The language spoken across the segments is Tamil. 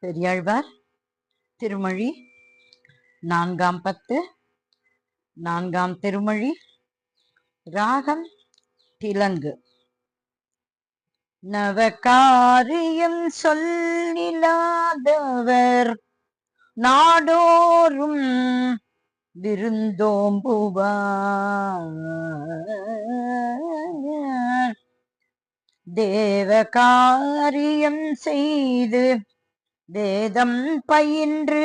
பெரியாழ்வார் திருமொழி 4ஆம் பத்து 4ஆம் திருமொழி. ராகம் திலங்கு. நவகாரியம் சொல்லிலாதவர் நாடோறும் விருந்தோம்புவார். தேவகாரியம் செய்து வேதம் பயின்று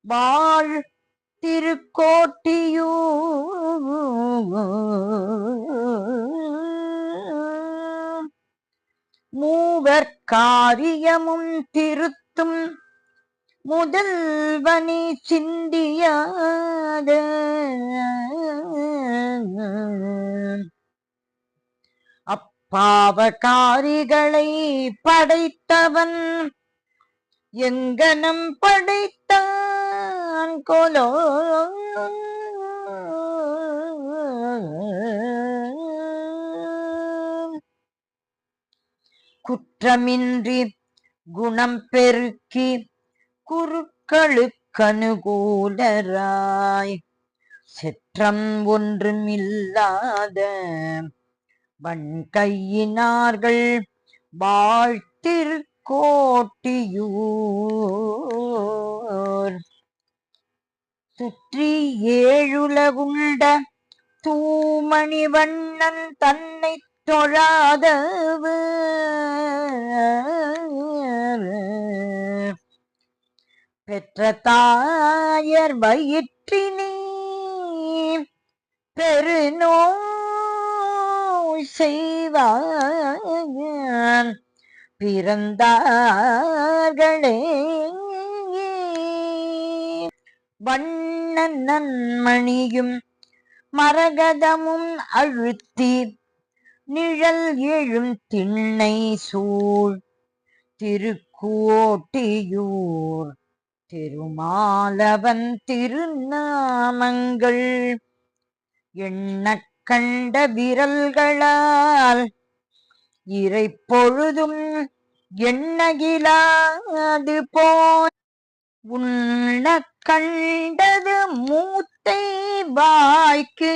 வாழ் திருக்கோட்டியூர். மூவர் காரியமும் திருத்தும் முதல்வனி சிந்தியாத அப்பாவகாரிகளை படைத்தவன் எங்கனம் படைத்தான் கொலோ. குற்றமின்றி குணம் பெருக்கி குருக்களுக்கனுகூலராய் செற்றம் ஒன்றுமில்லாத வன்கையினார்கள் வாழ்த்திருக்கோட்டியூர். சுற்றி ஏழுலகுண்ட தூமணி வண்ணன் தன்னை தொழாதவர் பெற்ற தாயர் வயிற்றினே பெருநோய் செய்வான் பிறந்தார்களே. வண்ண நன்மணியும் மரகதமும் அழுத்தி நிழல் எழும் திண்ணை சூழ் திருக்கோட்டியூர். திருமாலவன் திருநாமங்கள் எண்ணக் கண்ட விரல்களால் இறைப்பொழுதும் எண்ணகிலாது போய் உண்ணக் கண்டது மூத்தை வாய்க்கு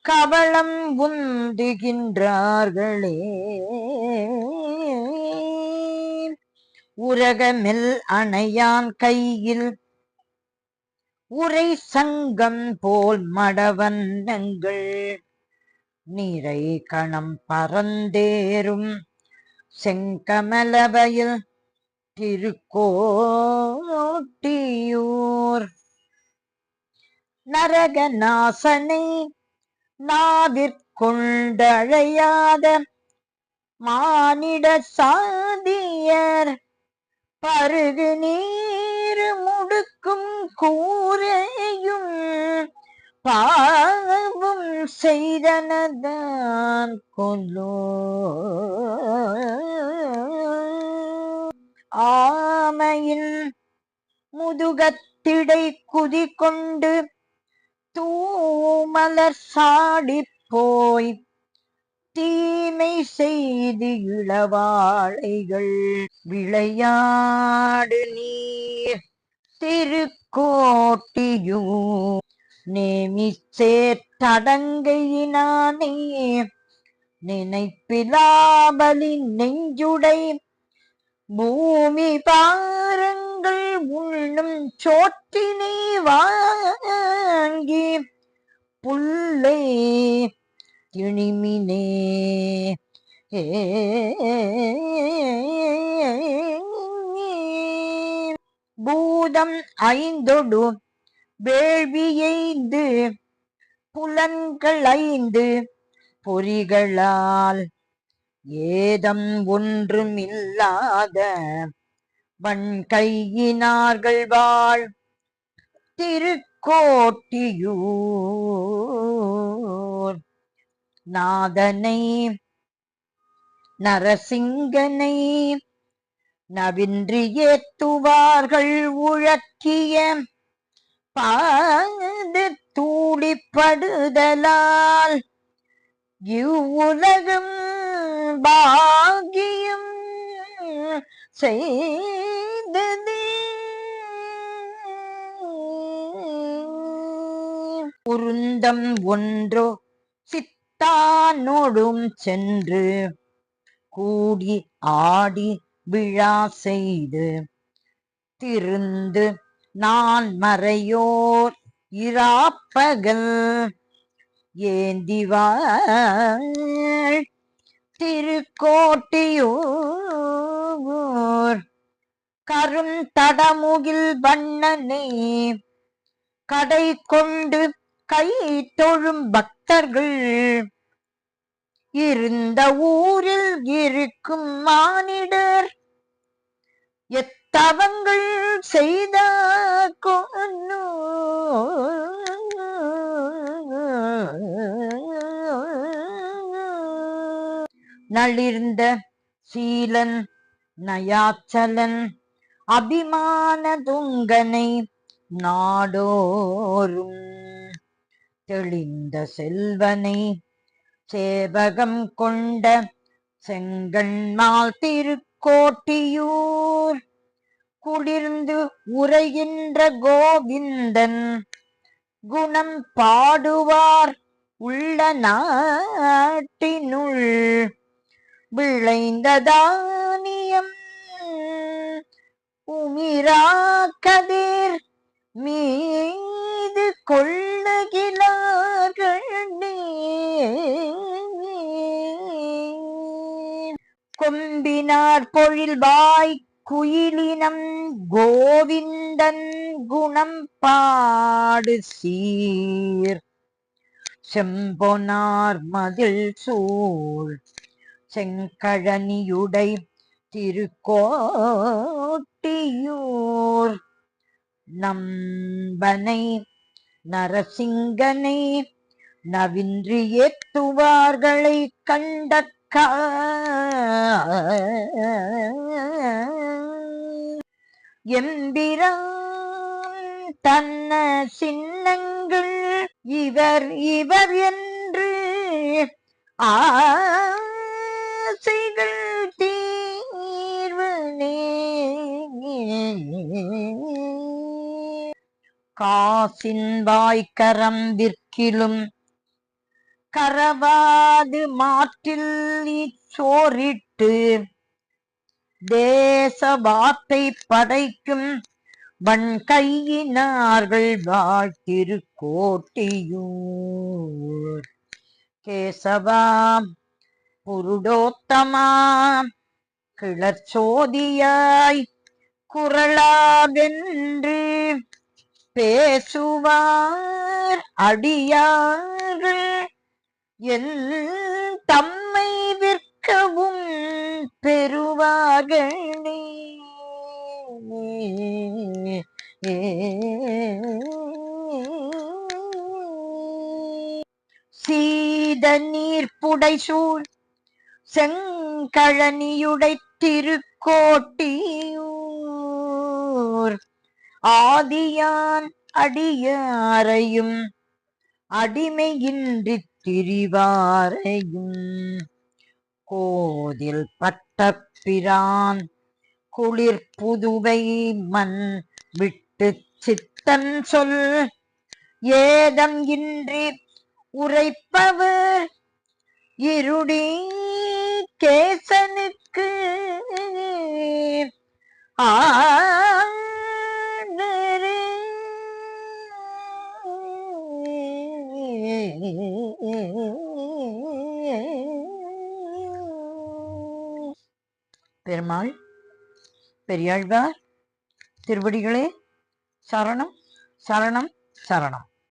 கவளம் உந்துகின்றார்களே. உரகமெல் அணையான் கையில் உரை சங்கம் போல் மடவன்னங்கள் நீரை கணம் பரந்தேறும் செங்கமலவயல் திருக்கோட்டியூர். நரகநாசனை நாவிற்கொண்டழையாத மானிட சாதியர் பருகு நீர் முடுக்கும் கூரையும் பாவம் செய்தனதான் கொல்லோ. ஆமையின் முதுகத்திடை குதி கொண்டு தூமலர் சாடி போய் தீமை செய்து இளவாழைகள் விளையாடு நீர் திருக்கோட்டியூர். நேமி சேர்த்தடங்கையினானே நினைப்பிலாபலி நெஞ்சுடை பூமி பாரங்கள் உண்ணும் சோற்றினை வாங்கி புல்லை திணிமினே. பூதம் ஐந்தொடு வேள்வியைந்து புலன்கள் ஐந்து பொறிகளால் ஏதம் ஒன்றுமில்லாத வன்கையினார்கள் வாழ் திருக்கோட்டியூர். நாதனை நரசிங்கனை நவின்றி ஏத்துவார்கள் உழக்கிய பாத தூளிப்படுதலால் இவ்வுலகம் பாகியம் செய்தது உருந்தம் ஒன்றோ சித்தானோடும் சென்று கூடி ஆடி விழா செய்து திருந்து நான் மறையோர் இராப்பகல் ஏந்திவாள் திருக்கோட்டியூர் கருந்தடமுகில் வண்ணனே கடை கொண்டு கை தொழும் பக்தர்கள் இருந்த ஊரில் இருக்கும் மானிடர் எத்தவங்கள் செய்த கொன்னோ நளிர்ந்த சீலன் நயாச்சலன் அபிமான துங்கனை நாடோறும் தெளிந்த செல்வனை சேவகம் கொண்ட செங்கண்மால் திருக்கோட்டியூர் குளிர்ந்து உரைகின்ற கோவிந்தன் குணம் பாடுவார் உள்ள நாட்டினுள் விளைந்த தானியம் உமிராக்கதிர் மீது கொள்ளுகிறார்கள் கொம்பினார் பொழில்வாய் குயிலினம் கோவிந்தன் குணம் பாடு சீர் செம்பொனார் மதில் சூழ் செங்கழனியுடை திருக்கோட்டியூர் நம்பனை நரசிங்கனை நவின்றி ஏத்துவார்களை கண்ட எம்பிரான் தன்ன சின்னங்கள் இவர் இவர் என்று ஆசைகள் தீர்வனே காசின் வாய்க்கரம் விற்கிலும் கரவாது மாற்றில் சோரிட்டு தேச வார்த்தை படைக்கும் வன்கையினார்கள் வாழ்த்திருக்கோட்டியூர் கேசவா புருடோத்தமா கிளர்ச்சோதியாய் குரலாவென்று பேசுவார் அடியார்கள் என் தம்மை விற்கவும் பெறுவார்களே சீத நீர் புடைசூழ் செங்கழனியுடை திருக்கோட்டியூர் ஆதியான் அடியாரையும் அடிமையின்றி திரிவாரையும் கோதில் பட்டப்பிரான் குளிர் புதுவை மண் விட்டு சித்தன் சொல் ஏதம் இன்றி உரைப்பவர் இருடி கேசனுக்கு பெருமாள் பெரியாழ்வார் திருவடிகளே சரணம் சரணம் சரணம்.